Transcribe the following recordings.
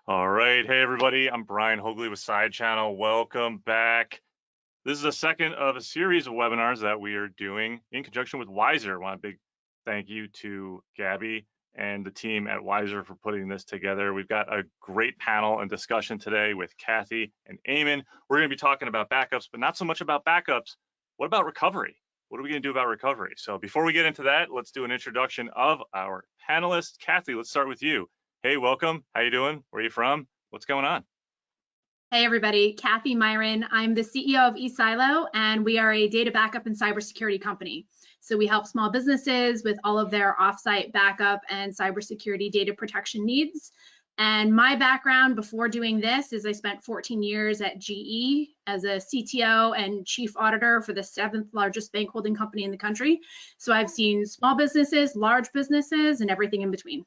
All right. Hey, everybody. I'm Brian Hoagley with Side Channel. Welcome back. This is the second of a series of webinars that we are doing in conjunction with Wiser. I want a big thank you to Gabby and the team at Wiser for putting this together. We've got a great panel and discussion today with Kathy and Eamon. We're going to be talking about backups, but not so much about backups. What about recovery? What are we going to do about recovery? So before we get into that, let's do an introduction of our panelists. Kathy, let's start with you. Hey, welcome. How you doing? Where are you from? What's going on? Hey everybody, Kathy Myron. I'm the CEO of eSilo, and we are a data backup and cybersecurity company. So we help small businesses with all of their offsite backup and cybersecurity data protection needs. And my background before doing this is I spent 14 years at GE as a CTO and chief auditor for the 7th largest bank holding company in the country. So I've seen small businesses, large businesses, and everything in between.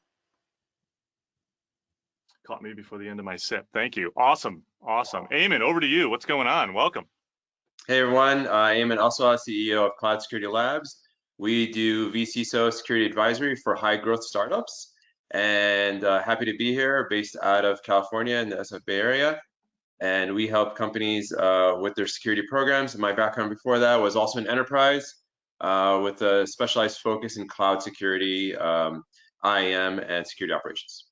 Caught me before the end of my sip. Thank you. Awesome. Awesome. Eamon, over to you. What's going on? Welcome. Hey everyone, Eamon, also CEO of Cloud Security Labs. We do vCISO security advisory for high growth startups, and happy to be here, based out of California in the SF Bay Area. And we help companies with their security programs. My background before that was also in enterprise with a specialized focus in cloud security, IAM, and security operations.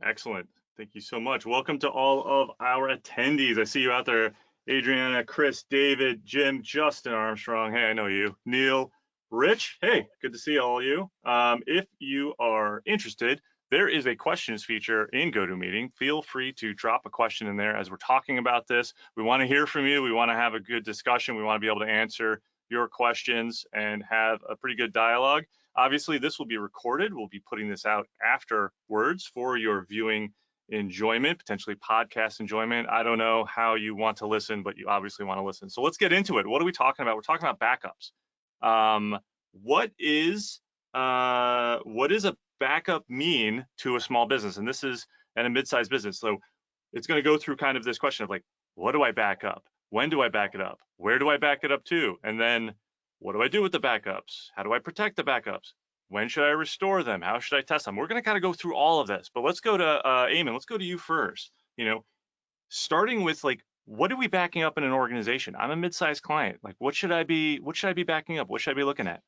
Excellent. Thank you so much. Welcome to all of our attendees. I see you out there. Adriana, Chris, David, Jim, Justin Armstrong. Hey, I know you. Neil, Rich. Hey, good to see all of you. If you are interested, there is a questions feature in GoToMeeting. Feel free to drop a question in there as we're talking about this. We want to hear from you. We want to have a good discussion. We want to be able to answer your questions and have a pretty good dialogue. Obviously, this will be recorded. We'll be putting this out afterwards for your viewing enjoyment, potentially podcast enjoyment. I don't know how you want to listen, but you obviously want to listen. So let's get into it. What are we talking about? We're talking about backups. What is a backup mean to a small business? And this is at a mid-sized business. So it's going to go through kind of this question of like, what do I back up? When do I back it up? Where do I back it up to? And then what do I do with the backups? How do I protect the backups? When should I restore them? How should I test them? We're going to kind of go through all of this, but let's go to Eamon. Let's go to you first. You know, starting with like, what are we backing up in an organization? I'm a mid-sized client. Like, what should I be backing up? What should I be looking at?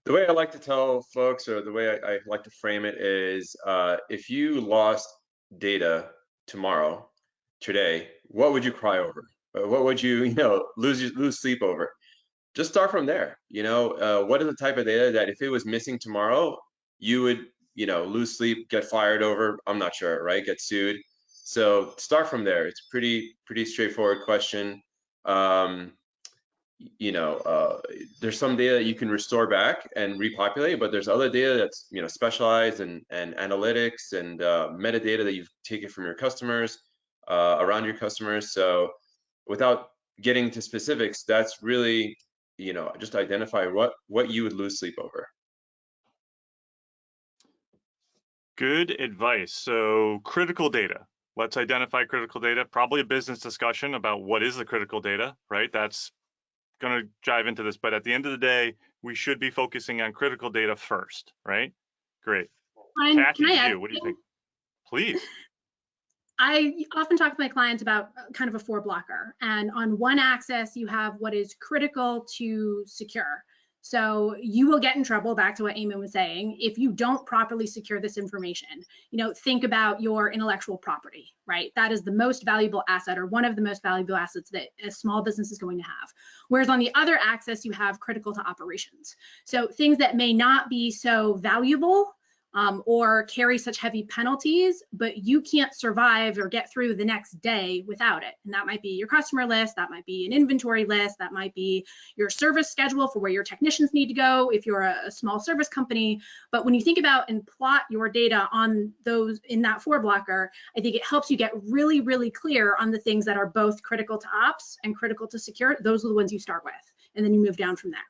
The way I like to tell folks, or the way I like to frame it is, if you lost data tomorrow, today, what would you cry over? What would you, lose sleep over? Just start from there. What is the type of data that if it was missing tomorrow, you would, lose sleep, get fired over? I'm not sure, right? Get sued. So start from there. It's pretty straightforward question. There's some data that you can restore back and repopulate, but there's other data that's specialized and analytics and metadata that you've taken from your customers, around your customers. So without getting to specifics, that's really just identify what you would lose sleep over. Good advice. So critical data. Let's identify critical data. Probably a business discussion about what is the critical data, right? That's going to dive into this, but at the end of the day, we should be focusing on critical data first, right? Great. Kathy, what do you think? Please. I often talk to my clients about kind of a 4-blocker, and on one axis you have what is critical to secure. So you will get in trouble, back to what Eamon was saying, if you don't properly secure this information. Think about your intellectual property, right? That is the most valuable asset, or one of the most valuable assets that a small business is going to have. Whereas on the other axis, you have critical to operations. So things that may not be so valuable or carry such heavy penalties, but you can't survive or get through the next day without it. And that might be your customer list, that might be an inventory list, that might be your service schedule for where your technicians need to go if you're a small service company. But when you think about and plot your data on those in that 4-blocker, I think it helps you get really, really clear on the things that are both critical to ops and critical to secure. Those are the ones you start with, and then you move down from there.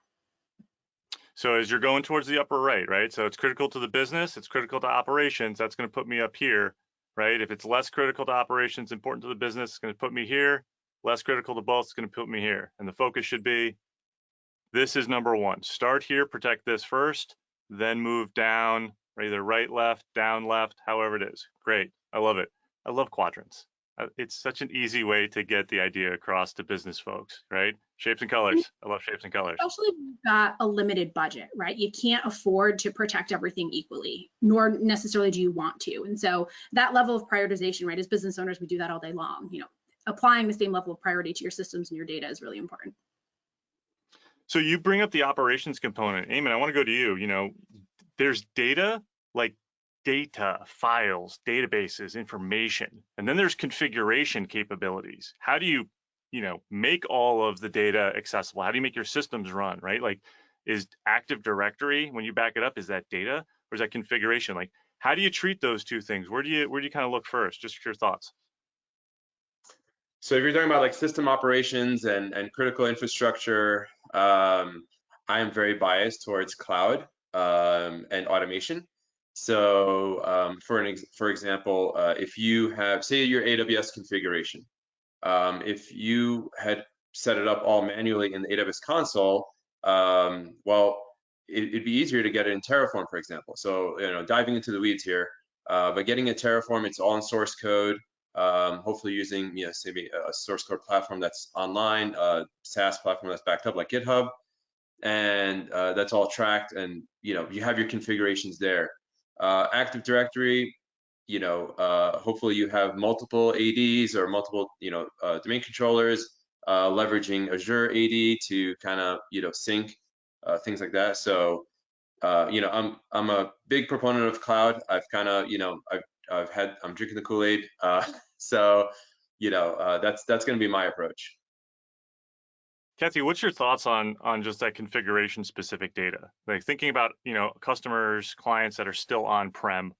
So as you're going towards the upper right? So it's critical to the business, it's critical to operations. That's going to put me up here, right? If it's less critical to operations, important to the business, it's going to put me here. Less critical to both, it's going to put me here. And the focus should be, this is number one. Start here, protect this first, then move down right? Either right, left, down, left, however it is. Great. I love it. I love quadrants. It's such an easy way to get the idea across to business folks, right? Shapes and colors. I love shapes and colors. Especially if you've got a limited budget, right? You can't afford to protect everything equally, nor necessarily do you want to. And so that level of prioritization, right? As business owners, we do that all day long. You know, applying the same level of priority to your systems and your data is really important. So you bring up the operations component. Eamon, I want to go to you. You know, there's data like data, files, databases, information, and then there's configuration capabilities. How do you, make all of the data accessible? How do you make your systems run, right? Like, is Active Directory, when you back it up, is that data or is that configuration? Like, how do you treat those two things? Where do you kind of look first? Just your thoughts. So if you're talking about like system operations and critical infrastructure, I am very biased towards cloud and automation. So for example, if you have, say, your AWS configuration, if you had set it up all manually in the AWS console, well, it'd be easier to get it in Terraform, for example. So, diving into the weeds here, but getting a Terraform, it's all in source code. Hopefully using, say a source code platform that's online, a SaaS platform that's backed up like GitHub, and that's all tracked, and you have your configurations there. Active Directory, hopefully you have multiple ADs or multiple, domain controllers, leveraging Azure AD to kind of, sync things like that. So, I'm a big proponent of cloud. I've kind of, I'm drinking the Kool-Aid. So, that's going to be my approach. Kathy, what's your thoughts on just that configuration specific data? Like thinking about, customers, clients that are still on-prem,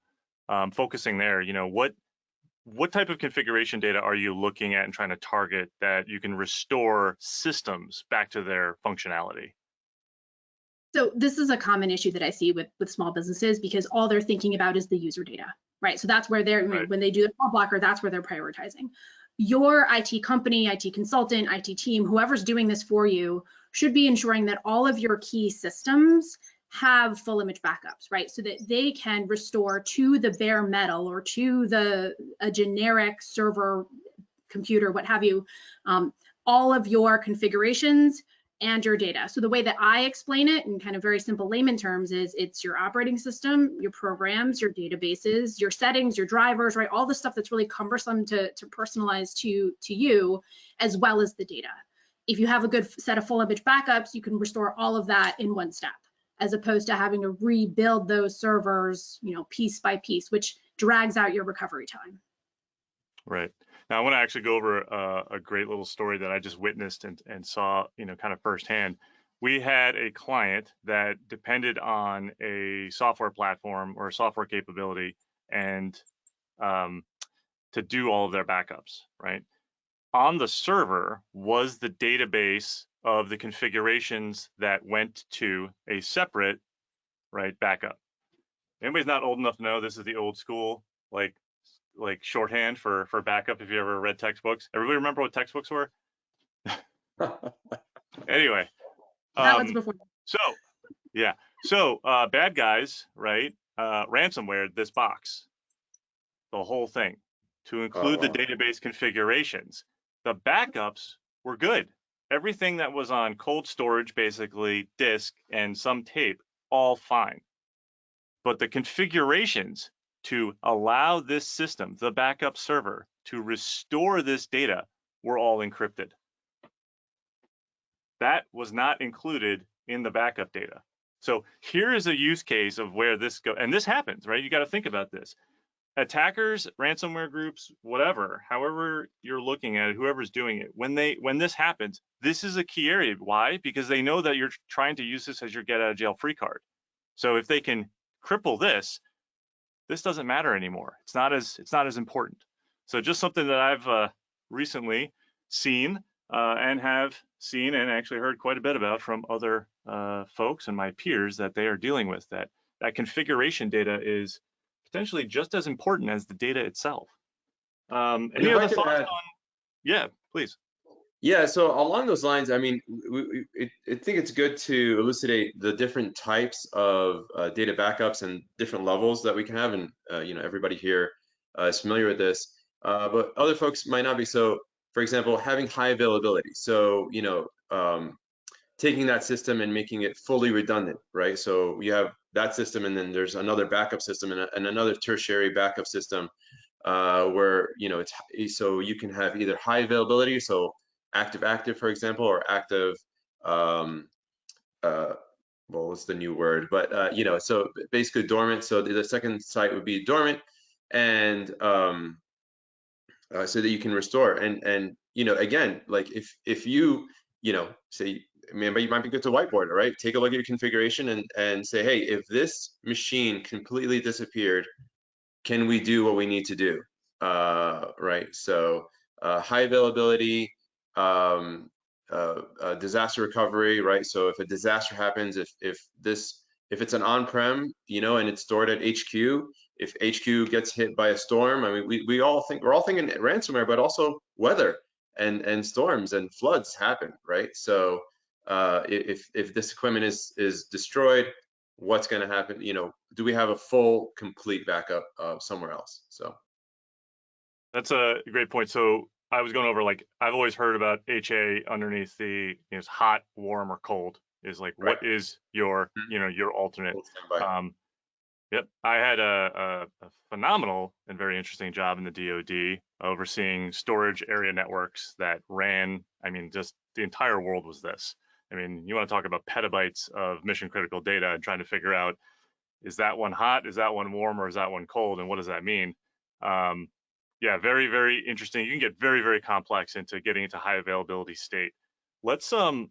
focusing there, what type of configuration data are you looking at and trying to target that you can restore systems back to their functionality? So this is a common issue that I see with small businesses because all they're thinking about is the user data, right? So that's where they're, right. When they do the call blocker, that's where they're prioritizing. Your IT company, IT consultant, IT team, whoever's doing this for you should be ensuring that all of your key systems have full image backups, right? So that they can restore to the bare metal or to a generic server, computer, what have you, all of your configurations and your data. So the way that I explain it in kind of very simple layman terms is it's your operating system, your programs, your databases, your settings, your drivers, right? All the stuff that's really cumbersome to personalize to you, as well as the data. If you have a good set of full image backups, you can restore all of that in one step, as opposed to having to rebuild those servers, piece by piece, which drags out your recovery time. Right. Now I want to actually go over a great little story that I just witnessed and saw, kind of firsthand. We had a client that depended on a software platform or a software capability and to do all of their backups, right? On the server was the database of the configurations that went to a separate, right, backup. Anybody's not old enough to know this is the old school, like shorthand for backup if you ever read textbooks. Everybody remember what textbooks were? Anyway, That was before. So bad guys, right? Ransomware this box, the whole thing, to include the database configurations. The backups were good. Everything that was on cold storage, basically disk and some tape, all fine. But the configurations to allow this system, the backup server, to restore this data were all encrypted. That was not included in the backup data. So here is a use case of where this goes, and this happens, right? You got to think about this. Attackers, ransomware groups, whatever, however you're looking at it, whoever's doing it, when this happens, this is a key area. Why? Because they know that you're trying to use this as your get out of jail free card. So if they can cripple this doesn't matter anymore. It's not as important. So just something that I've recently seen and have seen and actually heard quite a bit about from other folks and my peers that they are dealing with, that configuration data is potentially just as important as the data itself. Any other thoughts on? Yeah, please. Yeah, so along those lines, I mean, I think it's good to elucidate the different types of data backups and different levels that we can have, and you know, everybody here is familiar with this, but other folks might not be. So, for example, having high availability. So, you know, taking that system and making it fully redundant, right? So you have that system, and then there's another backup system and another tertiary backup system where, you know, it's so you can have either high availability, so active, for example, or active, um, uh, well, what's the new word? But you know, so basically dormant. So the second site would be dormant, and so that you can restore. And you know, again, like if you, you know, say, maybe you might be good to whiteboard, right? Take a look at your configuration and say, hey, if this machine completely disappeared, can we do what we need to do? Right. So high availability, disaster recovery, right? So if a disaster happens, if it's an on-prem, you know, and it's stored at HQ, if HQ gets hit by a storm, I mean, we're all thinking ransomware, but also weather and storms and floods happen, right? So if this equipment is destroyed, what's going to happen? You know, do we have a full, complete backup somewhere else? So That's a great point. So I was going over, like, I've always heard about HA underneath the, you know, hot, warm, or cold is like, right, what is your, you know, your alternate? full standby. Yep. I had a phenomenal and very interesting job in the DoD overseeing storage area networks that ran, I mean, just the entire world was this. I mean, you want to talk about petabytes of mission critical data and trying to figure out, is that one hot? Is that one warm? Or is that one cold? And what does that mean? Um, yeah, very, very interesting. You can get very, very complex into getting into high availability state. Let's well,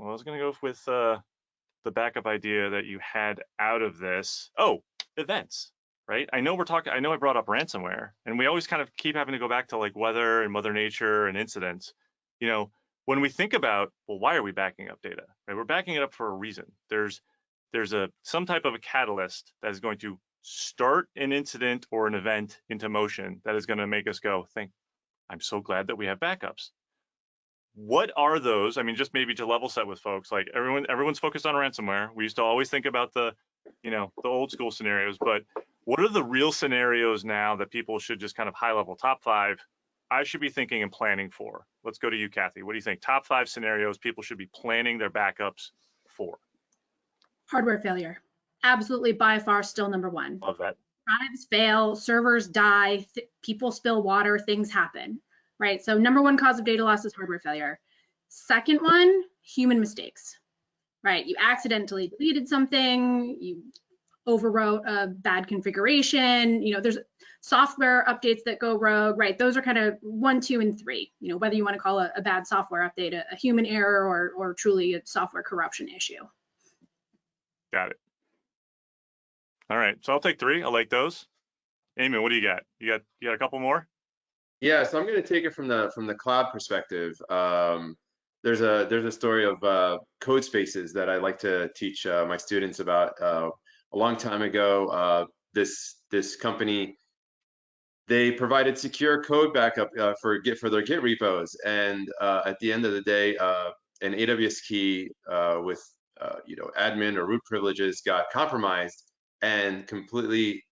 I was gonna go with the backup idea that you had out of this. Oh, events, right? I know I brought up ransomware, and we always kind of keep having to go back to like weather and Mother Nature and incidents. You know, when we think about, well, why are we backing up data? Right? We're backing it up for a reason. There's some type of a catalyst that is going to start an incident or an event into motion that is going to make us go, think, I'm so glad that we have backups. What are those? I mean, just maybe to level set with folks, like everyone's focused on ransomware. We used to always think about the, you know, the old school scenarios, but what are the real scenarios now that people should just kind of high level top 5 I should be thinking and planning for? Let's go to you, Kathy. What do you think? Top 5 scenarios people should be planning their backups for? Hardware failure. Absolutely by far still number one. Love that. Drives fail, servers die, people spill water, things happen, right? So number one cause of data loss is hardware failure. Second one, human mistakes, right? You accidentally deleted something, you overwrote a bad configuration, you know, there's software updates that go rogue, right? Those are kind of 1, 2, and 3, you know, whether you want to call a bad software update a human error or truly a software corruption issue. Got it. All right, so I'll take 3. I like those. Eamon, what do you got? You got a couple more? Yeah, so I'm going to take it from the cloud perspective. There's a story of code spaces that I like to teach my students about. A long time ago, this company, they provided secure code backup for their Git repos, and at the end of the day, an AWS key with you know, admin or root privileges got compromised and completely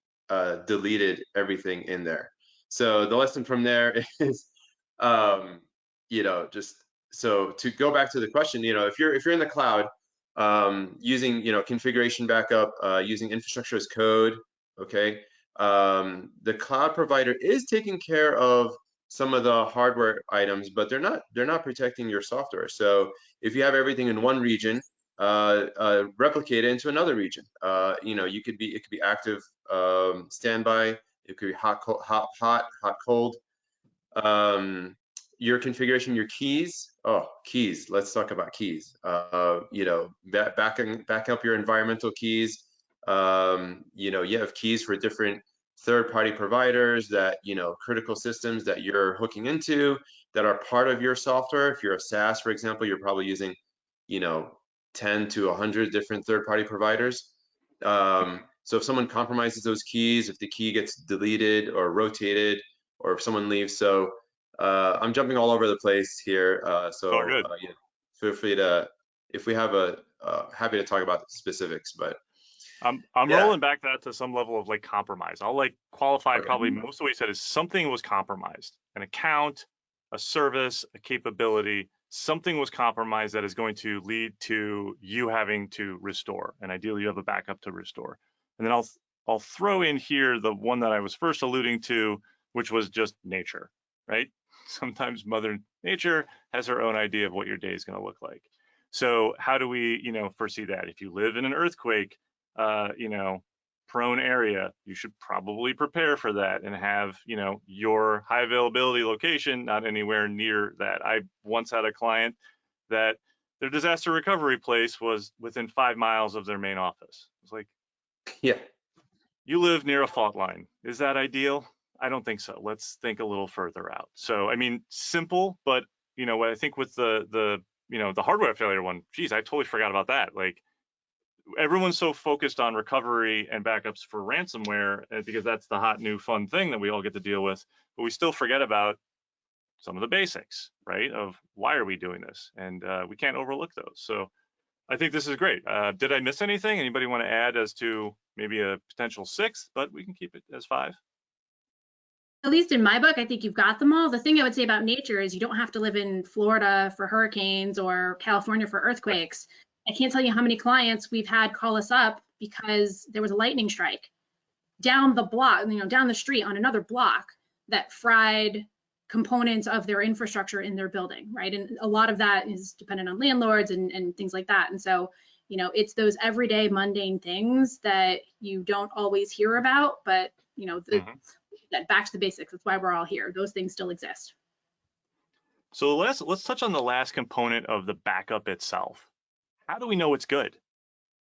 deleted everything in there. So the lesson from there is, you know, just so to go back to the question, you know, if you're in the cloud, using, you know, configuration backup, using infrastructure as code, okay, the cloud provider is taking care of some of the hardware items, but they're not protecting your software. So if you have everything in one region, replicate it into another region. You know, it could be active, standby. It could be hot, cold. Your configuration, your keys. Oh, keys. Let's talk about keys. You know, back up your environmental keys. You know, you have keys for different third-party providers that, you know, critical systems that you're hooking into that are part of your software. If you're a SaaS, for example, you're probably using, you know, 10 to 100 different third-party providers. So if someone compromises those keys, if the key gets deleted or rotated, or if someone leaves, so I'm jumping all over the place here, It's all good. yeah, feel free to, if we have happy to talk about the specifics, but I'm yeah, rolling back that to some level of like compromise. I'll like qualify okay. probably most of what you said is something was compromised. An account, a service, a capability, something was compromised that is going to lead to you having to restore. And ideally you have a backup to restore. And then I'll throw in here the one that I was first alluding to, which was just nature, right? Sometimes Mother Nature has her own idea of what your day is going to look like. So how do we, foresee that? If you live in an earthquake, prone area, you should probably prepare for that and have, your high availability location not anywhere near that. I once had a client that their disaster recovery place was within 5 miles of their main office. It's like, Yeah, you live near a fault line. Is that ideal? I don't think so. Let's think a little further out. So, I mean, simple, but I think with the hardware failure one, geez, I totally forgot about that. Like, everyone's so focused on recovery and backups for ransomware because that's the hot new fun thing that we all get to deal with, but we still forget about some of the basics, right? Of why are we doing this? And we can't overlook those. So I think this is great. Did I miss anything? Anybody want to add as to maybe a potential sixth, but we can keep it as 5? At least in my book, I think you've got them all. The thing I would say about nature is you don't have to live in Florida for hurricanes or California for earthquakes. I can't tell you how many clients we've had call us up because there was a lightning strike down the block, down the street on another block that fried components of their infrastructure in their building, right? And a lot of that is dependent on landlords and things like that. And so, it's those everyday mundane things that you don't always hear about, but that back to the basics. That's why we're all here. Those things still exist. So let's touch on the last component of the backup itself. How do we know it's good?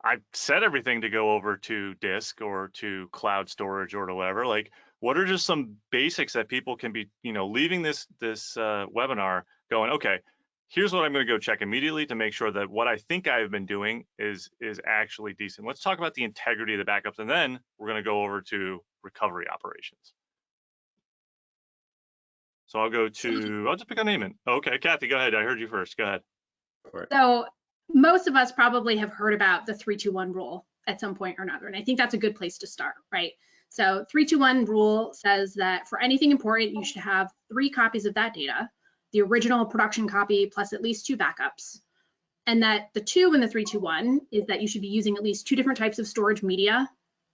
I've set everything to go over to disk or to cloud storage or to whatever. Like, what are just some basics that people can be, leaving this webinar going, okay, here's what I'm going to go check immediately to make sure that what I think I've been doing is actually decent. Let's talk about the integrity of the backups, and then we're going to go over to recovery operations. So I'll just pick a name in. Okay, Kathy, go ahead. I heard you first. Go ahead. So most of us probably have heard about the 3-2-1 rule at some point or another, and I think that's a good place to start, right? So 3-2-1 rule says that for anything important, you should have 3 copies of that data, the original production copy plus at least 2 backups. And that the 2 in the 3-2-1 is that you should be using at least 2 different types of storage media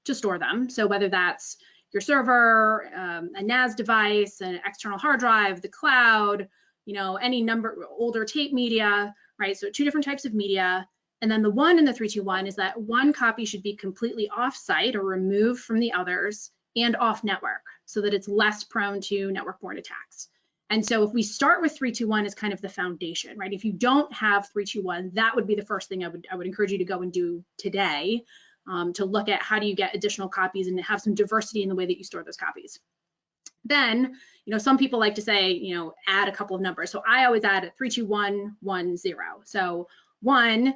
to store them. So whether that's your server, a NAS device, an external hard drive, the cloud, any number, older tape media, right? So 2 different types of media. And then the 1 in the 3-2-1 is that 1 copy should be completely off-site or removed from the others and off network so that it's less prone to network-borne attacks. And so if we start with 3-2-1 as kind of the foundation, right? If you don't have 3-2-1, that would be the first thing I would encourage you to go and do today, to look at how do you get additional copies and have some diversity in the way that you store those copies. Then, some people like to say, add a couple of numbers. So I always add 3-2-1-1-0. So 1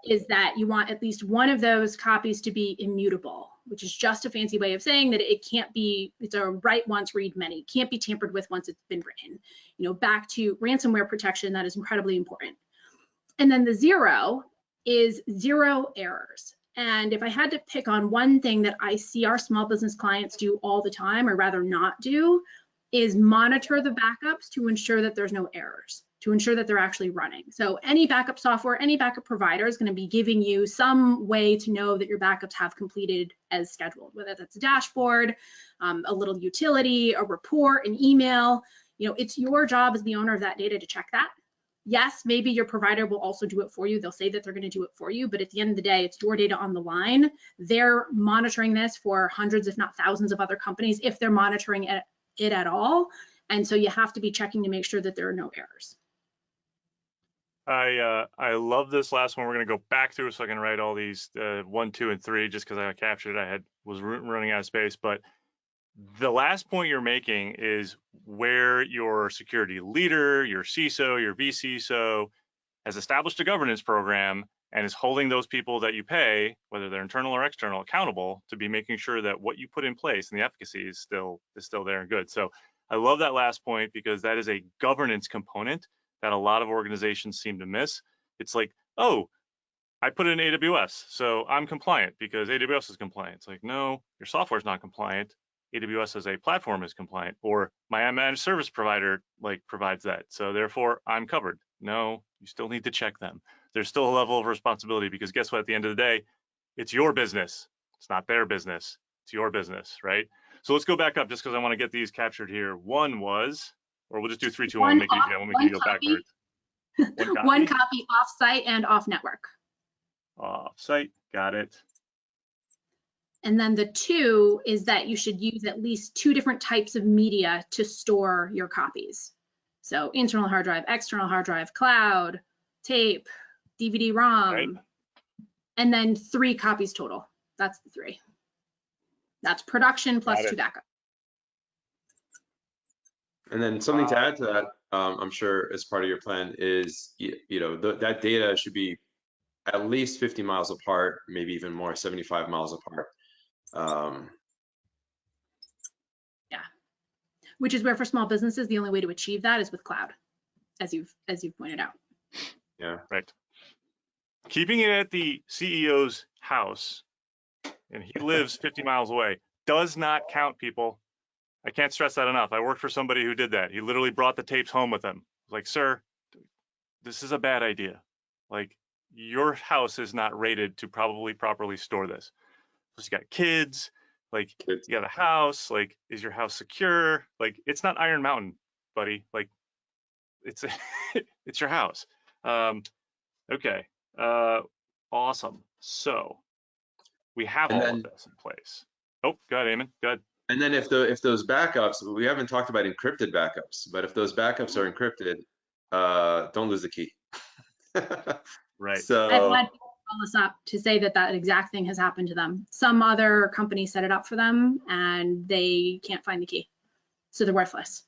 is that you want at least one of those copies to be immutable, which is just a fancy way of saying that it can't be, it's a write once, read many, can't be tampered with once it's been written. Back to ransomware protection, that is incredibly important. And then the 0 is 0 errors. And if I had to pick on one thing that I see our small business clients do all the time, or rather not do, is monitor the backups to ensure that there's no errors, to ensure that they're actually running. So any backup software, any backup provider is going to be giving you some way to know that your backups have completed as scheduled, whether that's a dashboard, a little utility, a report, an email. It's your job as the owner of that data to check that. Yes, maybe your provider will also do it for you. They'll say that they're going to do it for you, but at the end of the day, it's your data on the line. They're monitoring this for hundreds, if not thousands of other companies, if they're monitoring it at all. And so you have to be checking to make sure that there are no errors. I love this last one. We're going to go back through so I can write all these 1, 2, and 3 just because I captured it. Was running out of space, but the last point you're making is where your security leader, your CISO, your vCISO has established a governance program and is holding those people that you pay, whether they're internal or external, accountable to be making sure that what you put in place and the efficacy is still there and good. So I love that last point because that is a governance component that a lot of organizations seem to miss. It's like, oh, I put it in AWS, so I'm compliant because AWS is compliant. It's like, no, your software is not compliant. AWS as a platform is compliant, or my managed service provider like provides that, so therefore I'm covered. No, you still need to check them. There's still a level of responsibility because guess what? At the end of the day, it's your business. It's not their business. It's your business, right? So let's go back up just because I want to get these captured here. One was, or we'll just do 3, 2, 1. Make it easy. I won't make you go backwards. One copy off-site and off-network. Off-site, got it. And then the 2 is that you should use at least 2 different types of media to store your copies. So internal hard drive, external hard drive, cloud, tape, DVD-ROM, Right. and then 3 copies total. That's the 3. That's production plus 2 backup. And then something to add to that, I'm sure as part of your plan is, that data should be at least 50 miles apart, maybe even more, 75 miles apart. Yeah, which is where for small businesses, the only way to achieve that is with cloud, as you've pointed out. Yeah, right. Keeping it at the CEO's house, and he lives 50 miles away, does not count, people. I can't stress that enough. I worked for somebody who did that. He literally brought the tapes home with him. Like, sir, this is a bad idea. Like, your house is not rated to probably properly store this. Plus, you got kids. Like, you got a house. Like, is your house secure? Like, it's not Iron Mountain, buddy. Like, it's it's your house. Okay. Awesome. So we have all of this in place. Oh, go ahead, Eamon. Go ahead. And then if those backups, we haven't talked about encrypted backups, but if those backups are encrypted, don't lose the key. Right. So I've had people call us up to say that exact thing has happened to them. Some other company set it up for them and they can't find the key, so they're worthless.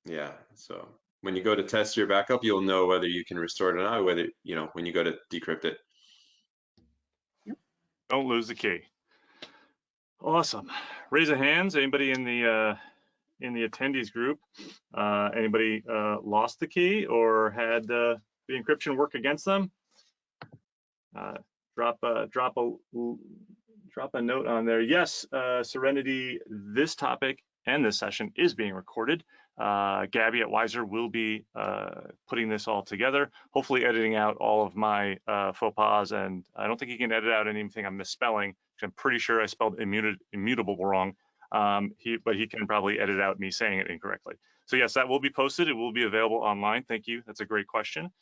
Yeah. So when you go to test your backup, you'll know whether you can restore it or not, whether, when you go to decrypt it. Yep. Don't lose the key. Awesome. Raise of hands. Anybody in the attendees group? Anybody lost the key or had the encryption work against them? Drop a note on there. Yes, Serenity. This topic and this session is being recorded. Gabby at Wiser will be putting this all together, hopefully editing out all of my faux pas, and I don't think he can edit out anything I'm misspelling, which I'm pretty sure I spelled immutable wrong, but he can probably edit out me saying it incorrectly. So yes, that will be posted. It will be available online. Thank you. That's a great question.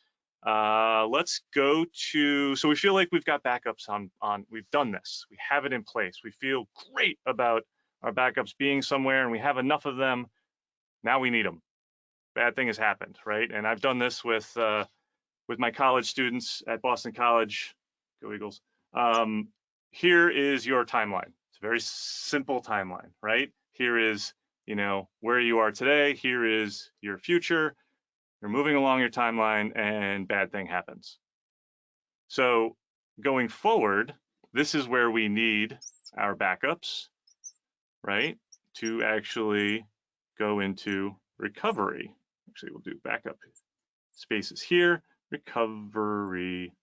Let's go to, so we feel like we've got backups on, we've done this. We have it in place. We feel great about our backups being somewhere and we have enough of them. Now we need them. Bad thing has happened, right? And I've done this with my college students at Boston College. Go Eagles. Here is your timeline. It's a very simple timeline, right? Here is, where you are today. Here is your future. You're moving along your timeline and bad thing happens. So going forward, this is where we need our backups, right? To actually go into recovery. Actually, we'll do backup spaces here, recovery.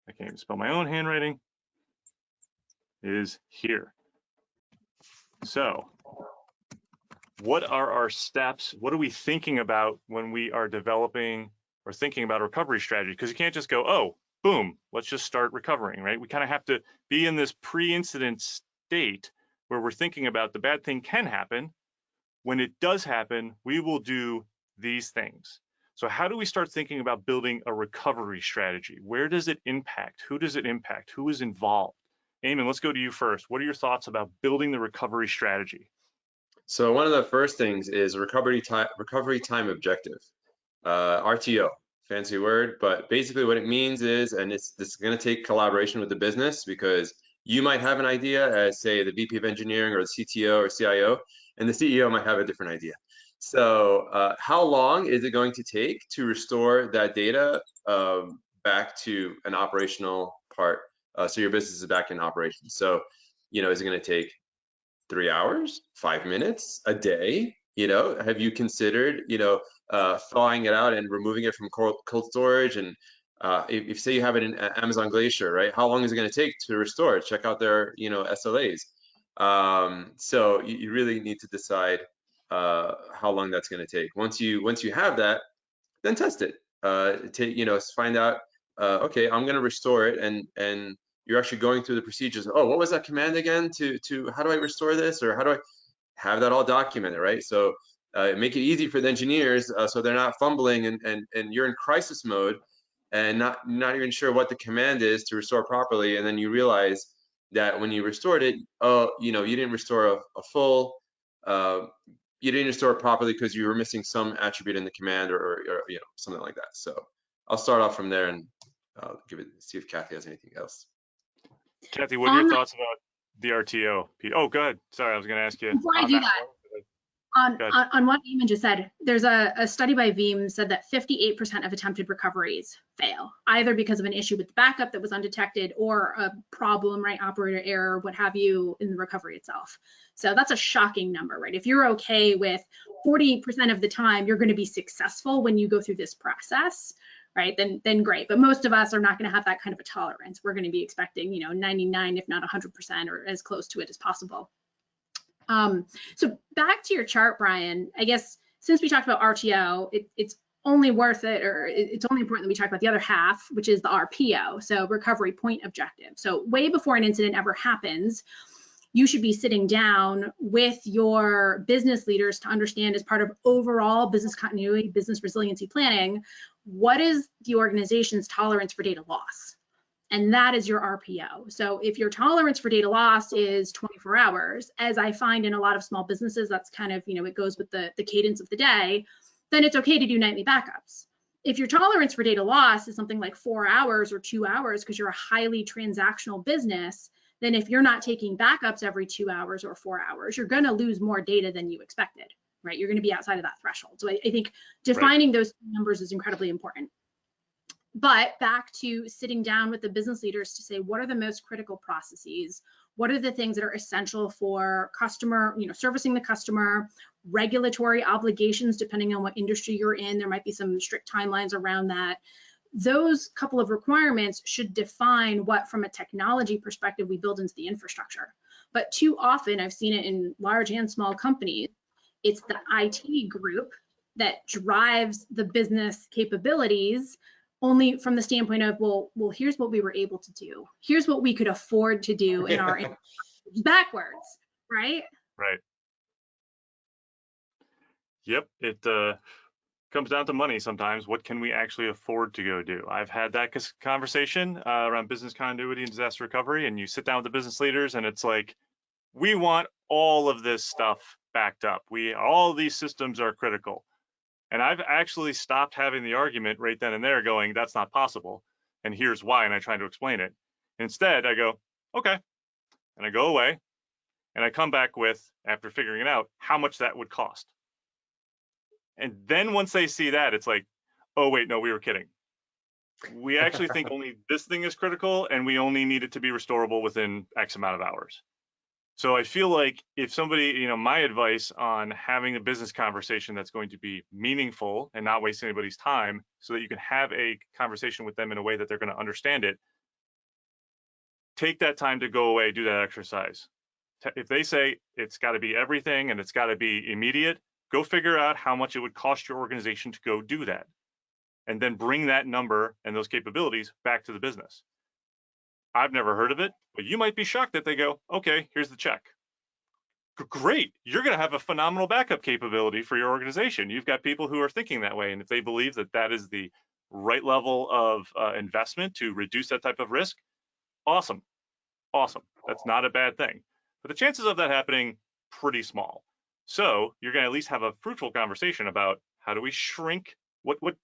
I can't even spell my own handwriting, is here. So what are our steps? What are we thinking about when we are developing or thinking about a recovery strategy? Because you can't just go, oh, boom, let's just start recovering, right? We kind of have to be in this pre-incident state where we're thinking about the bad thing can happen. When it does happen, we will do these things. So how do we start thinking about building a recovery strategy? Where does it impact? Who does it impact? Who is involved? Eamon, let's go to you first. What are your thoughts about building the recovery strategy? So one of the first things is recovery time objective, RTO, fancy word, but basically what it means is, and this is going to take collaboration with the business, because you might have an idea as, say, the VP of engineering or the CTO or CIO, and the CEO might have a different idea. So how long is it going to take to restore that data back to an operational part, so your business is back in operation? So, is it going to take 3 hours, 5 minutes, a day? You know, have you considered, you know, thawing it out and removing it from cold storage? And if say you have it in Amazon Glacier, right? How long is it going to take to restore it? Check out their, you know, SLAs. So you really need to decide how long that's going to take. Once you have that, then test it. You know, find out. Okay, I'm going to restore it, and you're actually going through the procedures. Oh, what was that command again? To how do I restore this, or how do I have that all documented, right? So make it easy for the engineers, so they're not fumbling and you're in crisis mode and not even sure what the command is to restore properly, and then you realize that when you restored it, oh, you know, you didn't restore a full. You didn't restore it properly because you were missing some attribute in the command, or you know, something like that. So I'll start off from there and see if Kathy has anything else. Kathy, what are your thoughts about the RTO? Oh, go ahead. Sorry, I was going to ask you. Before I do that, on what Eamon just said, there's a study by Veeam said that 58% of attempted recoveries fail, either because of an issue with the backup that was undetected or a problem, right, operator error, what have you, in the recovery itself. So that's a shocking number, right? If you're okay with 40% of the time you're going to be successful when you go through this process, right, then great. But most of us are not going to have that kind of a tolerance. We're going to be expecting, you know, 99, if not 100%, or as close to it as possible. So back to your chart, Brian, I guess since we talked about RTO, it's only worth it, or it's only important that we talk about the other half, which is the RPO, so recovery point objective. So way before an incident ever happens, you should be sitting down with your business leaders to understand, as part of overall business continuity, business resiliency planning, what is the organization's tolerance for data loss? And that is your RPO. So if your tolerance for data loss is 24 hours, as I find in a lot of small businesses, that's kind of, you know, it goes with the cadence of the day, then it's okay to do nightly backups. If your tolerance for data loss is something like 4 hours or 2 hours, because you're a highly transactional business, then if you're not taking backups every 2 hours or 4 hours, you're going to lose more data than you expected, right? You're going to be outside of that threshold. So I think defining those numbers is incredibly important. But back to sitting down with the business leaders to say, what are the most critical processes? What are the things that are essential for customer, you know, servicing the customer, regulatory obligations, depending on what industry you're in, there might be some strict timelines around that. Those couple of requirements should define what, from a technology perspective, we build into the infrastructure. But too often, I've seen it in large and small companies, it's the IT group that drives the business capabilities, only from the standpoint of, well, here's what we were able to do. Here's what we could afford to do in our backwards, right? Right. Yep. It comes down to money sometimes. What can we actually afford to go do? I've had that conversation around business continuity and disaster recovery, and you sit down with the business leaders and it's like, we want all of this stuff backed up. All these systems are critical. And I've actually stopped having the argument right then and there going, that's not possible. And here's why. And I try to explain it. Instead, I go, okay. And I go away and I come back with, after figuring it out, how much that would cost. And then once they see that, it's like, oh, wait, no, we were kidding. We actually think only this thing is critical and we only need it to be restorable within X amount of hours. So I feel like if somebody, you know, my advice on having a business conversation that's going to be meaningful and not waste anybody's time, so that you can have a conversation with them in a way that they're going to understand it, take that time to go away, do that exercise. If they say it's got to be everything and it's got to be immediate, go figure out how much it would cost your organization to go do that. And then bring that number and those capabilities back to the business. I've never heard of it, but you might be shocked that they go, okay, here's the check. Great, you're going to have a phenomenal backup capability for your organization. You've got people who are thinking that way, and if they believe that that is the right level of investment to reduce that type of risk, awesome, awesome. That's not a bad thing. But the chances of that happening, pretty small. So you're going to at least have a fruitful conversation about how do we shrink,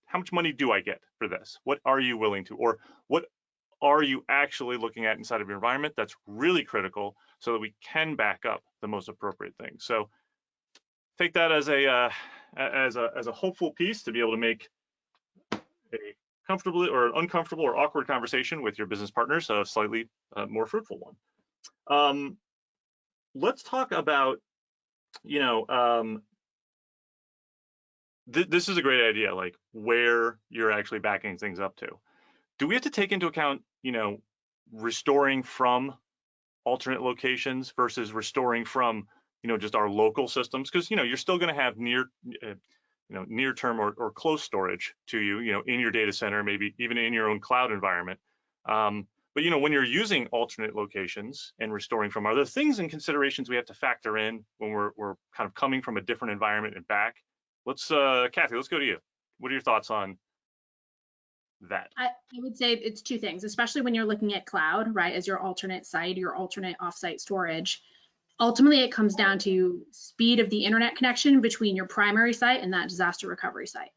how much money do I get for this? What are you willing to, or what are you actually looking at inside of your environment that's really critical so that we can back up the most appropriate thing? So take that as a hopeful piece to be able to make a comfortable or uncomfortable or awkward conversation with your business partners a slightly more fruitful one. let's talk about, you know, this is a great idea, like where you're actually backing things up to. Do we have to take into account, you know, restoring from alternate locations versus restoring from, you know, just our local systems? Because, you know, you're still going to have near term or close storage to you, you know, in your data center, maybe even in your own cloud environment. But, you know, when you're using alternate locations and restoring from, are there things and considerations we have to factor in when we're kind of coming from a different environment and back? Let's, Kathy, let's go to you. What are your thoughts on that? I would say it's two things, especially when you're looking at cloud, right, as your alternate site, your alternate offsite storage. Ultimately, it comes down to speed of the internet connection between your primary site and that disaster recovery site.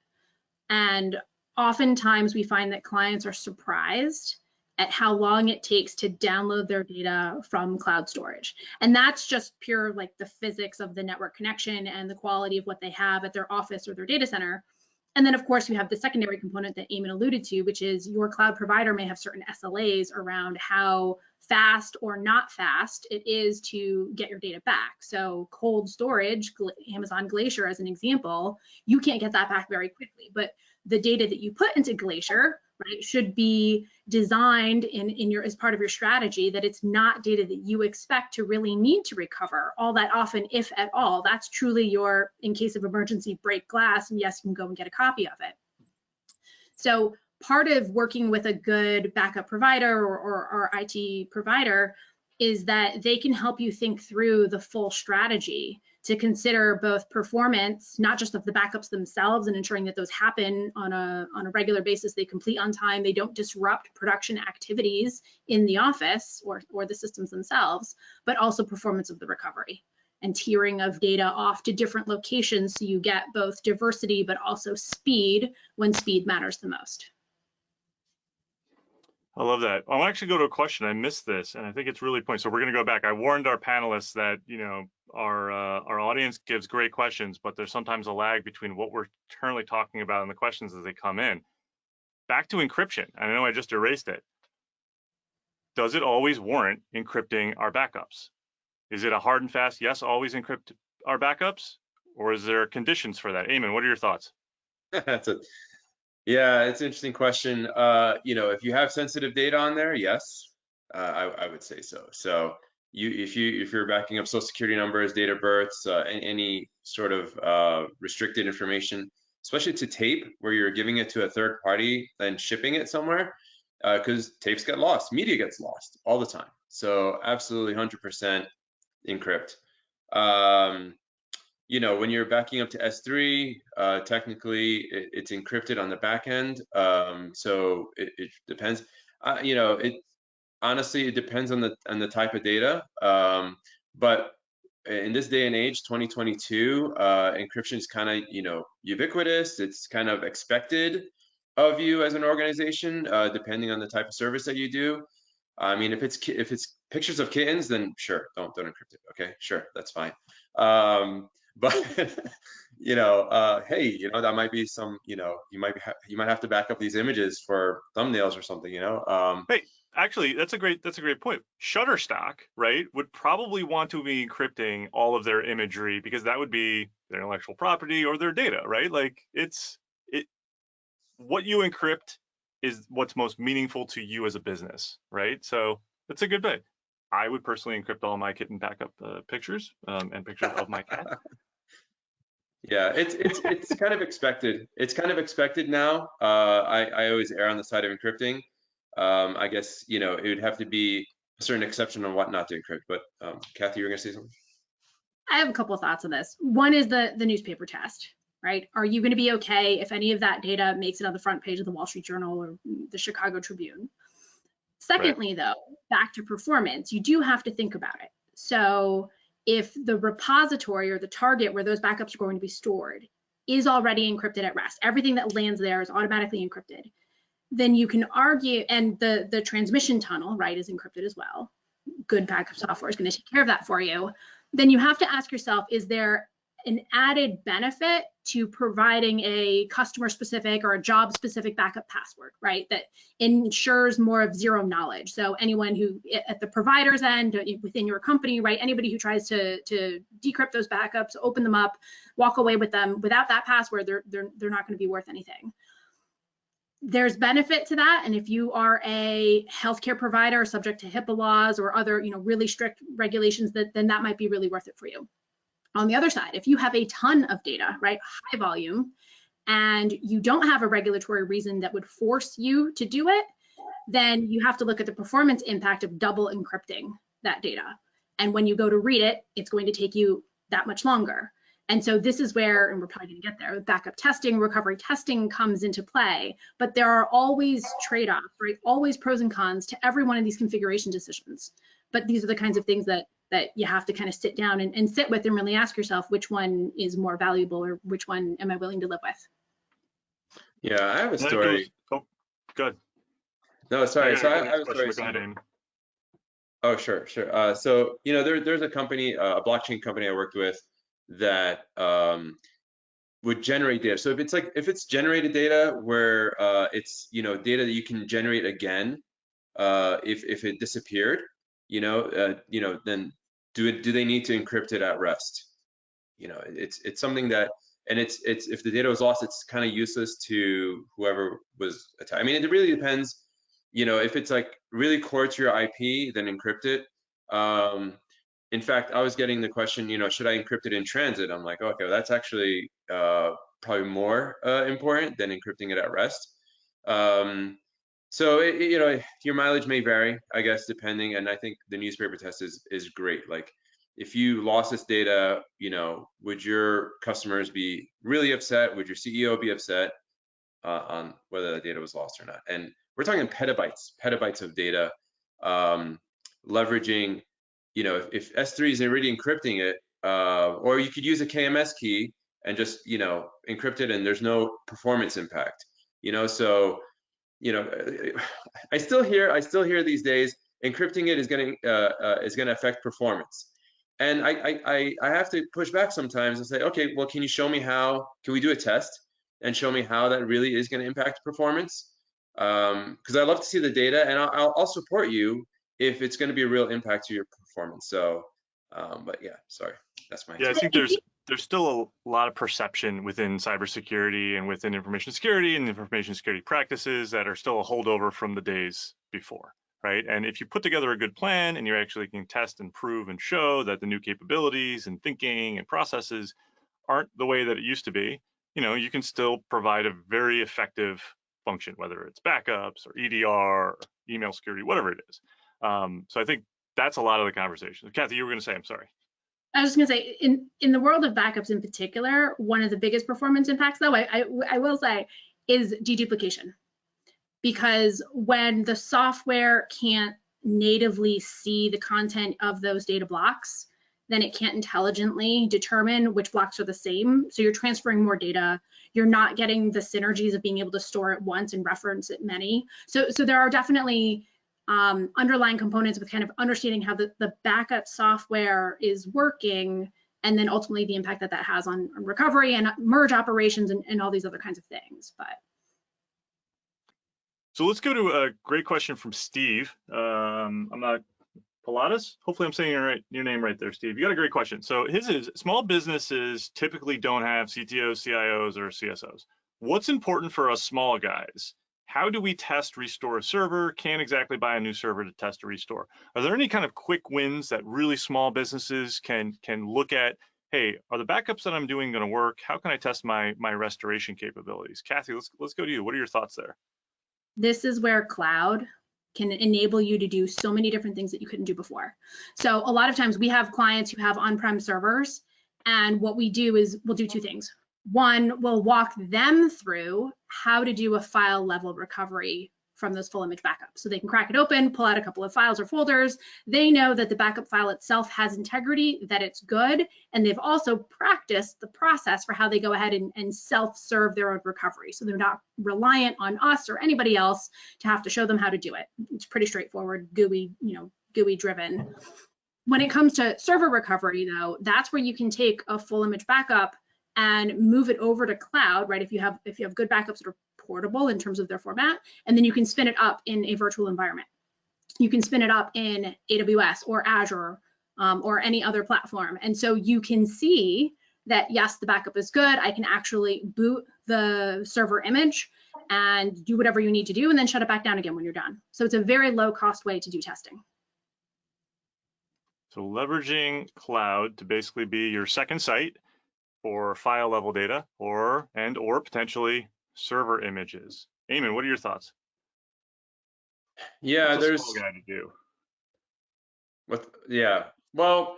And oftentimes we find that clients are surprised at how long it takes to download their data from cloud storage. And that's just pure like the physics of the network connection and the quality of what they have at their office or their data center. And then of course you have the secondary component that Eamon alluded to, which is your cloud provider may have certain SLAs around how fast or not fast it is to get your data back. So cold storage, Amazon Glacier as an example, you can't get that back very quickly, but the data that you put into Glacier, right, should be designed in your as part of your strategy that it's not data that you expect to really need to recover all that often, if at all. That's truly your, in case of emergency, break glass, and yes, you can go and get a copy of it. So part of working with a good backup provider or IT provider is that they can help you think through the full strategy to consider both performance, not just of the backups themselves and ensuring that those happen on a regular basis, they complete on time, they don't disrupt production activities in the office or the systems themselves, but also performance of the recovery and tiering of data off to different locations so you get both diversity but also speed when speed matters the most. I love that. I'll actually go to a question. I missed this, and I think it's really important. So we're going to go back. I warned our panelists that, you know, our audience gives great questions, but there's sometimes a lag between what we're currently talking about and the questions as they come in. Back to encryption. I know I just erased it. Does it always warrant encrypting our backups? Is it a hard and fast, yes, always encrypt our backups? Or is there conditions for that? Eamon, what are your thoughts? Yeah, it's an interesting question. You know, if you have sensitive data on there, yes, I would say so. So if you're backing up social security numbers, date of births, any sort of restricted information, especially to tape, where you're giving it to a third party, then shipping it somewhere, because tapes get lost, media gets lost all the time. So absolutely 100% encrypt. You know, when you're backing up to S3, technically it's encrypted on the back end. So it depends. You know, honestly, it depends on the type of data. But in this day and age, 2022, encryption is kind of, you know, ubiquitous. It's kind of expected of you as an organization, depending on the type of service that you do. I mean, if it's pictures of kittens, then sure, don't encrypt it. Okay, sure, that's fine. But you know, hey, you know, that might be some, you know, you might have to back up these images for thumbnails or something, you know. Hey, actually, that's a great point. Shutterstock, right, would probably want to be encrypting all of their imagery because that would be their intellectual property or their data, right? Like what you encrypt is what's most meaningful to you as a business, right? So that's a good bit. I would personally encrypt all my kitten backup pictures and pictures of my cat. Yeah, it's kind of expected. It's kind of expected now. I always err on the side of encrypting. I guess, you know, it would have to be a certain exception on what not to encrypt. But Kathy, you were gonna say something? I have a couple of thoughts on this. One is the newspaper test, right? Are you going to be okay if any of that data makes it on the front page of the Wall Street Journal or the Chicago Tribune? Secondly, Right. though, back to performance, you do have to think about it. So if the repository or the target where those backups are going to be stored is already encrypted at rest, everything that lands there is automatically encrypted, then you can argue, and the transmission tunnel, right, is encrypted as well. Good backup software is going to take care of that for you. Then you have to ask yourself, is there an added benefit to providing a customer specific or a job specific backup password, right? That ensures more of zero knowledge. So anyone who at the provider's end within your company, right? Anybody who tries to decrypt those backups, open them up, walk away with them without that password, they're not going to be worth anything. There's benefit to that, and if you are a healthcare provider subject to HIPAA laws or other, really strict regulations, then that might be really worth it for you. On the other side, if you have a ton of data, right, high volume, and you don't have a regulatory reason that would force you to do it, then you have to look at the performance impact of double encrypting that data. And when you go to read it, it's going to take you that much longer. And so this is where, and we're probably going to get there, backup testing, recovery testing comes into play, but there are always trade-offs, right? Always pros and cons to every one of these configuration decisions. But these are the kinds of things that you have to kind of sit down and sit with and really ask yourself, which one is more valuable or which one am I willing to live with? Yeah, I have a story. Oh, good. No, sorry. So I have a story. Go ahead, Amy. Oh, sure. So, there's a company, a blockchain company I worked with that would generate data. So if it's generated data where it's data that you can generate again if it disappeared, then do they need to encrypt it at rest? It's something that, and it's if the data was lost, it's kind of useless to whoever was attacked. I mean, it really depends. If it's like really core to your IP, then encrypt it. In fact, I was getting the question, should I encrypt it in transit? I'm like, okay, well, that's actually probably more important than encrypting it at rest. So your mileage may vary, I guess, depending. And I think the newspaper test is great. Like, if you lost this data, would your customers be really upset? Would your CEO be upset on whether that data was lost or not? And we're talking petabytes of data, leveraging. If S3 is already encrypting it, or you could use a KMS key and just, encrypt it, and there's no performance impact. So, I still hear these days encrypting it is going to affect performance, and I have to push back sometimes and say, okay, well, can you show me how? Can we do a test and show me how that really is going to impact performance? Because I'd love to see the data, and I'll support you if it's going to be a real impact to your performance. So, but yeah, sorry, that's my answer. Yeah, I think there's still a lot of perception within cybersecurity and within information security and information security practices that are still a holdover from the days before, right? And if you put together a good plan and you actually can test and prove and show that the new capabilities and thinking and processes aren't the way that it used to be, you can still provide a very effective function, whether it's backups or EDR or email security, whatever it is. So I think that's a lot of the conversation. Kathy, you were going to say, I'm sorry. I was just going to say, in the world of backups in particular, one of the biggest performance impacts, though, I will say, is deduplication. Because when the software can't natively see the content of those data blocks, then it can't intelligently determine which blocks are the same. So you're transferring more data. You're not getting the synergies of being able to store it once and reference it many. So there are definitely underlying components with kind of understanding how the backup software is working, and then ultimately the impact that has on recovery and merge operations and all these other kinds of things. But so let's go to a great question from Steve. I'm not Pilatus. Hopefully I'm saying your name right there, Steve. You got a great question. So his is, small businesses typically don't have CTOs, CIOs, or CSOs. What's important for us small guys? How do we test restore a server? Can't exactly buy a new server to test a restore. Are there any kind of quick wins that really small businesses can look at? Hey, are the backups that I'm doing going to work? How can I test my restoration capabilities? Kathy, let's go to you. What are your thoughts there? This is where cloud can enable you to do so many different things that you couldn't do before. So a lot of times we have clients who have on-prem servers, and what we do is we'll do two things. One, we'll walk them through how to do a file level recovery from those full image backups. So they can crack it open, pull out a couple of files or folders. They know that the backup file itself has integrity, that it's good, and they've also practiced the process for how they go ahead and self-serve their own recovery. So they're not reliant on us or anybody else to have to show them how to do it. It's pretty straightforward, GUI driven. When it comes to server recovery, though, that's where you can take a full image backup and move it over to cloud, right? If you have good backups that are portable in terms of their format, and then you can spin it up in a virtual environment. You can spin it up in AWS or Azure or any other platform. And so you can see that, yes, the backup is good. I can actually boot the server image and do whatever you need to do and then shut it back down again when you're done. So it's a very low cost way to do testing. So leveraging cloud to basically be your second site for file level data or potentially server images. Eamon, what are your thoughts? Yeah, What's a there's small guy to do? Well,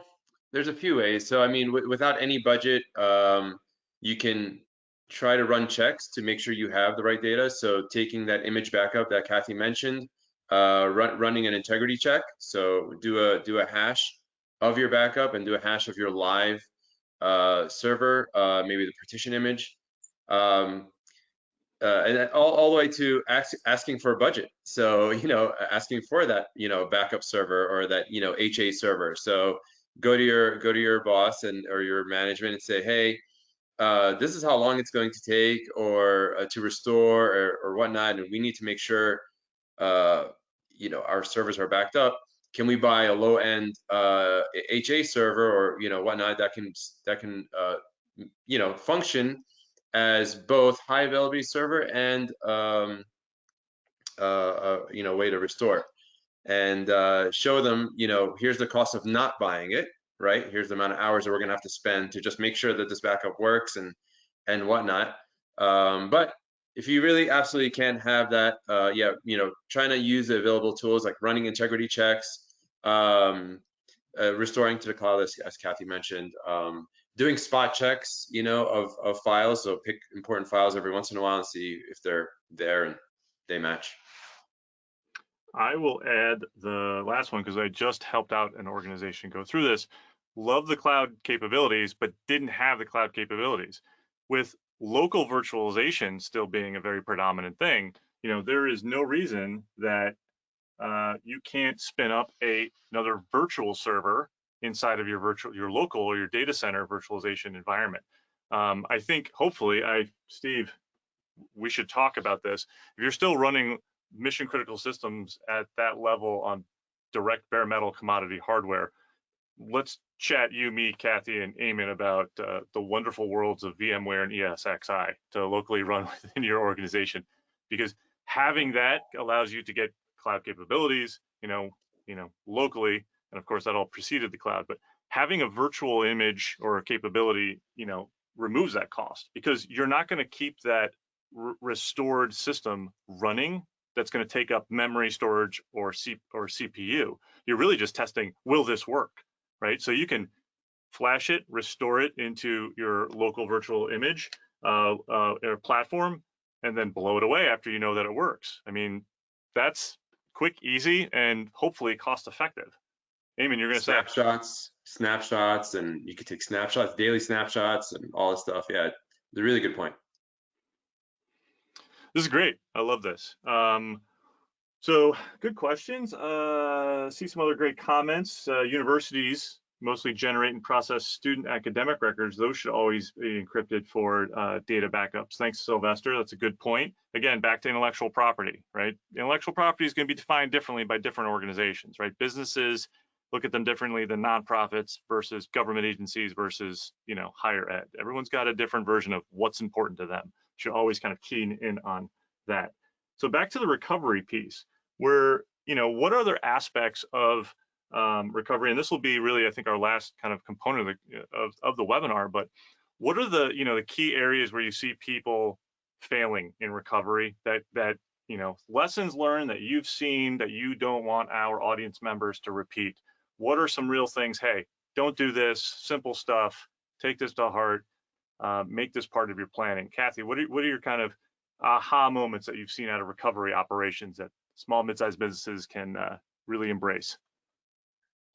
there's a few ways. So I mean, without any budget, you can try to run checks to make sure you have the right data. So taking that image backup that Kathy mentioned, running an integrity check. So do a hash of your backup and do a hash of your live server, maybe the partition image. And then all the way to asking for a budget. So, asking for that, backup server or that, HA server. So go to your boss or your management and say, hey, this is how long it's going to take or to restore or whatnot. And we need to make sure, our servers are backed up. Can we buy a low end HA server or, whatnot that can function as both high availability server and way to restore, and show them, here's the cost of not buying it, right? Here's the amount of hours that we're gonna have to spend to just make sure that this backup works and whatnot. But if you really absolutely can't have that, trying to use the available tools like running integrity checks, restoring to the cloud, as Kathy mentioned, doing spot checks, of files. So pick important files every once in a while and see if they're there and they match. I will add the last one because I just helped out an organization go through this. Love the cloud capabilities, but didn't have the cloud capabilities. With local virtualization still being a very predominant thing, there is no reason that you can't spin up another virtual server inside of your local or your data center virtualization environment. I think hopefully, Steve, we should talk about this. If you're still running mission critical systems at that level on direct bare metal commodity hardware, let's chat, you, me, Kathy, and Eamon, about the wonderful worlds of VMware and ESXi to locally run within your organization, because having that allows you to get cloud capabilities, locally, and of course that all preceded the cloud. But having a virtual image or a capability, removes that cost, because you're not going to keep that restored system running. That's going to take up memory storage or CPU. You're really just testing, will this work, right? So you can flash it, restore it into your local virtual image or platform, and then blow it away after you know that it works. I mean, that's quick, easy, and hopefully cost effective. Eamon, you're going to say snapshots, and you could take snapshots, daily snapshots, and all this stuff. Yeah, it's a really good point. This is great. I love this. So good questions. See some other great comments. Universities mostly generate and process student academic records. Those should always be encrypted for data backups. Thanks, Sylvester. That's a good point. Again, back to intellectual property, right? Intellectual property is going to be defined differently by different organizations, right? Businesses look at them differently than nonprofits versus government agencies versus, higher ed. Everyone's got a different version of what's important to them. Should always kind of keen in on that. So back to the recovery piece, where, what other aspects of recovery, and this will be really, I think, our last kind of component of the webinar, but what are the, the key areas where you see people failing in recovery that lessons learned that you've seen that you don't want our audience members to repeat? What are some real things? Hey, don't do this, simple stuff, take this to heart, make this part of your planning. Kathy, what are your kind of aha moments that you've seen out of recovery operations that small, mid-sized businesses can really embrace?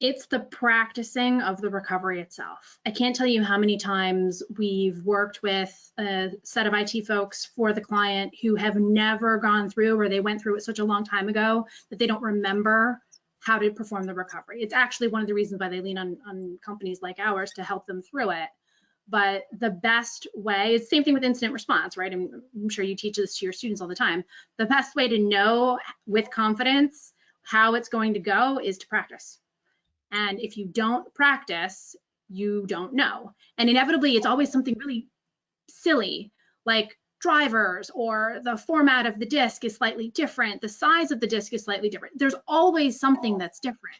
It's the practicing of the recovery itself. I can't tell you how many times we've worked with a set of IT folks for the client who have never gone through, or they went through it such a long time ago that they don't remember how to perform the recovery. It's actually one of the reasons why they lean on companies like ours to help them through it. But the best way, it's the same thing with incident response, right? I'm sure you teach this to your students all the time. The best way to know with confidence how it's going to go is to practice. And if you don't practice, you don't know. And inevitably, it's always something really silly, like drivers, or the format of the disk is slightly different, the size of the disk is slightly different. There's always something that's different.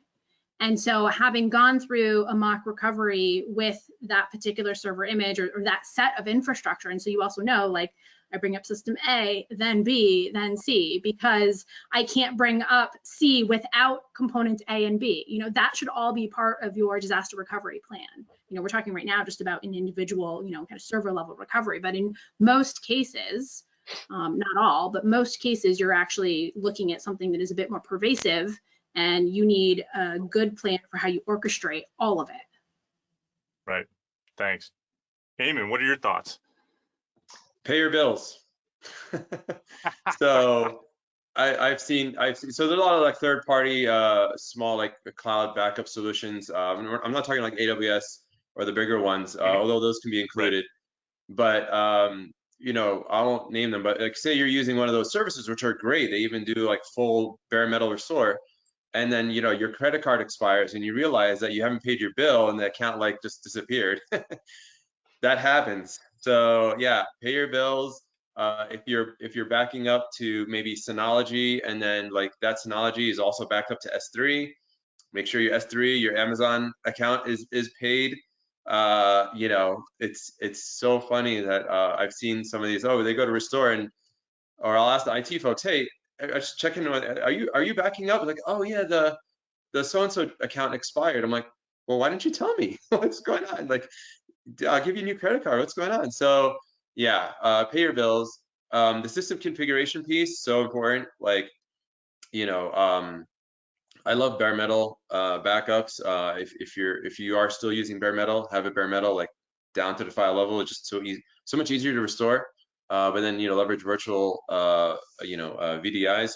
And so having gone through a mock recovery with that particular server image or that set of infrastructure, and so you also know, like, I bring up system A, then B, then C, because I can't bring up C without components A and B. You know, that should all be part of your disaster recovery plan. You know, we're talking right now just about an individual, you know, kind of server level recovery, but in most cases, not all, but most cases, you're actually looking at something that is a bit more pervasive, and you need a good plan for how you orchestrate all of it. Right. Thanks. Eamon, what are your thoughts? Pay your bills. So I've seen, so there's a lot of like third party, small like cloud backup solutions. I'm not talking like AWS or the bigger ones, although those can be included. Right. But you know, I won't name them, but like say you're using one of those services, which are great. They even do like full bare metal restore. And then, you know, your credit card expires and you realize that you haven't paid your bill and the account like just disappeared. That happens. So yeah, pay your bills. If you're backing up to maybe Synology, and then like that Synology is also backed up to S3, make sure your S3, your Amazon account is paid. You know, it's so funny that I've seen some of these. Oh, they go to restore, and or I'll ask the IT folks, hey, I just check in. Are you backing up? Like, oh yeah, the so and so account expired. I'm like, well, why didn't you tell me? What's going on? Like, I'll give you a new credit card. What's going on? So yeah, pay your bills. The system configuration piece, so important. Like, you know, I love bare metal backups. If you are still using bare metal, have it bare metal like down to the file level. It's just so easy, so much easier to restore. But then, you know, leverage virtual VDIs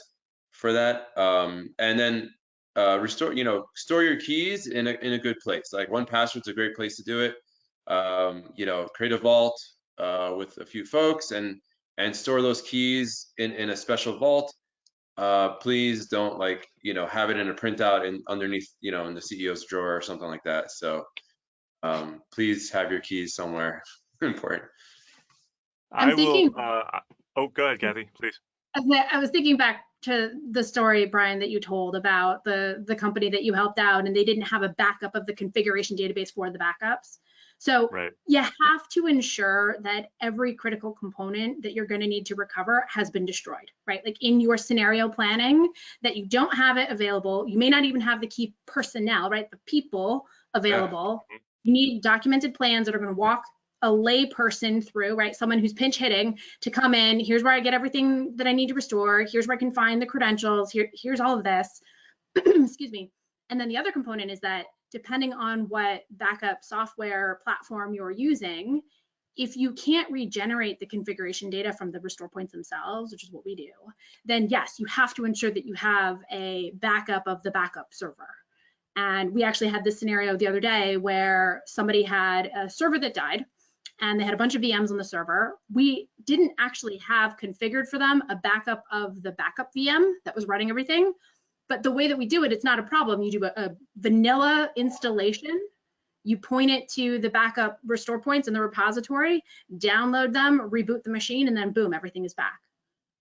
for that. And then restore, you know, store your keys in a good place. Like 1Password's a great place to do it. You know, create a vault with a few folks and store those keys in a special vault. Please don't, like, you know, have it in a printout and underneath, you know, in the CEO's drawer or something like that. So please have your keys somewhere. Important. I'm thinking, oh, go ahead, Kathy, please. I was thinking back to the story, Brian, that you told about the company that you helped out, and they didn't have a backup of the configuration database for the backups. So right. You have to ensure that every critical component that you're going to need to recover has been destroyed, right? Like in your scenario planning, that you don't have it available. You may not even have the key personnel, right? The people available. Yeah. You need documented plans that are going to walk a lay person through, right? Someone who's pinch hitting to come in. Here's where I get everything that I need to restore. Here's where I can find the credentials. Here's all of this. Excuse me. And then the other component is that depending on what backup software platform you're using, if you can't regenerate the configuration data from the restore points themselves, which is what we do, then yes, you have to ensure that you have a backup of the backup server. And we actually had this scenario the other day where somebody had a server that died and they had a bunch of VMs on the server. We didn't actually have configured for them a backup of the backup VM that was running everything. But the way that we do it, it's not a problem. You do a vanilla installation, you point it to the backup restore points in the repository, download them, reboot the machine, and then boom, everything is back.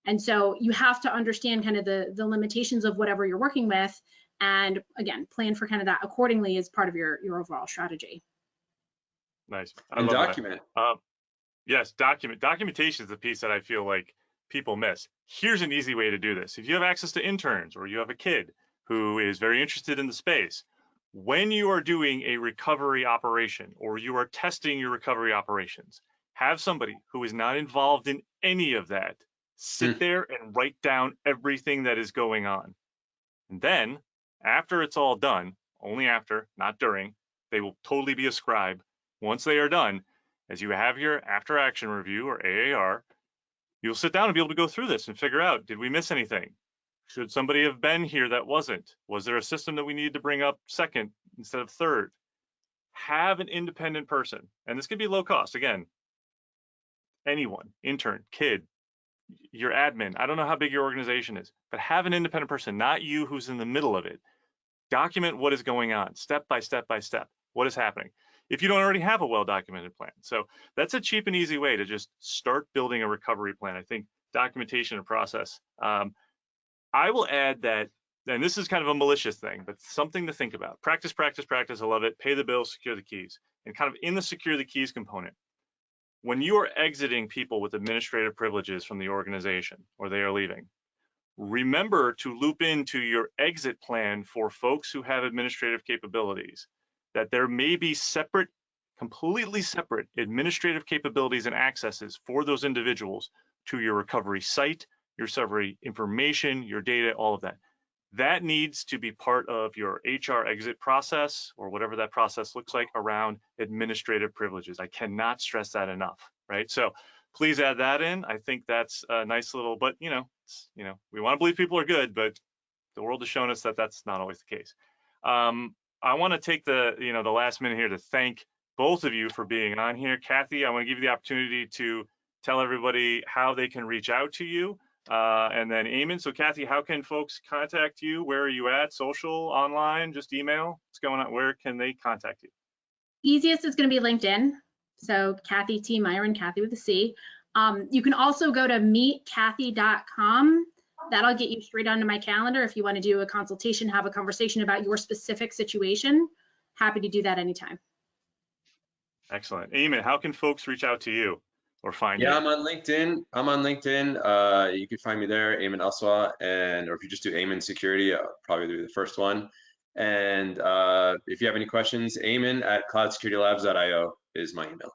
And so you have to understand kind of the limitations of whatever you're working with, and again, plan for kind of that accordingly as part of your overall strategy. Nice. And document. Yes, documentation is the piece that I feel like people miss. Here's an easy way to do this. If you have access to interns or you have a kid who is very interested in the space, when you are doing a recovery operation or you are testing your recovery operations, have somebody who is not involved in any of that sit there and write down everything that is going on. And then after it's all done, only after, not during, they will totally be a scribe. Once they are done, as you have your after action review or AAR, you'll sit down and be able to go through this and figure out, did we miss anything? Should somebody have been here that wasn't? Was there a system that we needed to bring up second instead of third? Have an independent person, and this could be low cost. Again, anyone, intern, kid, your admin. I don't know how big your organization is, but have an independent person, not you who's in the middle of it. Document what is going on, step by step by step, what is happening, if you don't already have a well-documented plan. So that's a cheap and easy way to just start building a recovery plan. I think documentation and process. I will add that, and this is kind of a malicious thing, but something to think about. Practice, practice, practice. I love it. Pay the bills, secure the keys. And kind of in the secure the keys component, when you are exiting people with administrative privileges from the organization or they are leaving, remember to loop into your exit plan for folks who have administrative capabilities, that there may be separate, completely separate administrative capabilities and accesses for those individuals to your recovery site, your recovery information, your data, all of that. That needs to be part of your HR exit process or whatever that process looks like around administrative privileges. I cannot stress that enough, right? So please add that in. I think that's a nice little, but we want to believe people are good, but the world has shown us that that's not always the case. I want to take the last minute here to thank both of you for being on here. Kathy, I want to give you the opportunity to tell everybody how they can reach out to you. And then Eamon. So Kathy, how can folks contact you? Where are you at? Social, online, just email? What's going on? Where can they contact you? Easiest is going to be LinkedIn. So Kathy T. Myron, Kathy with a C. You can also go to meetkathy.com. That'll get you straight onto my calendar if you want to do a consultation, have a conversation about your specific situation. Happy to do that anytime. Excellent. Eamon, how can folks reach out to you or find you? Yeah, I'm on LinkedIn. You can find me there, Eamon Elswa, or if you just do Eamon Security, I'll probably be the first one. And if you have any questions, Eamon at cloudsecurity.labs.io is my email.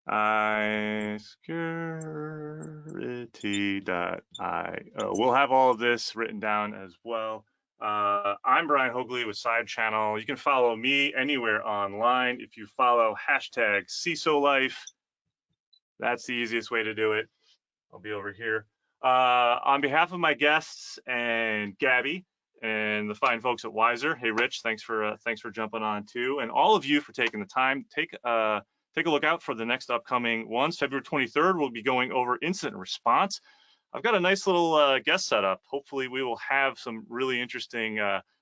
iSecurity.io. We'll have all of this written down as well. I'm Brian Hoagley with Side Channel. You can follow me anywhere online. If you follow hashtag CISOLife, that's the easiest way to do it. I'll be over here. On behalf of my guests and Gabby and the fine folks at Wiser, hey Rich, thanks for jumping on too, and all of you for taking the time. Take a look out for the next upcoming ones. February 23rd, we'll be going over incident response. I've got a nice little guest set up. Hopefully we will have some really interesting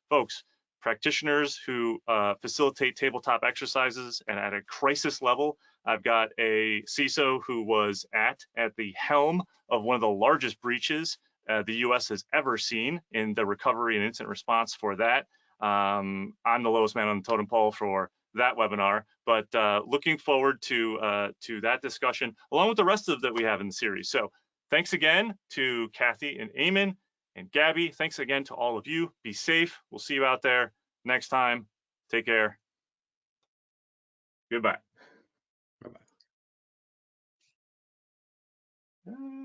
folks, practitioners who facilitate tabletop exercises and at a crisis level. I've got a CISO who was at the helm of one of the largest breaches the US has ever seen in the recovery and incident response for that. I'm the lowest man on the totem pole for that webinar, but looking forward to that discussion along with the rest of that we have in the series. So thanks again to Kathy and Eamon and Gabby. Thanks again to all of you. Be safe. We'll see you out there next time. Take care. Goodbye. Bye-bye.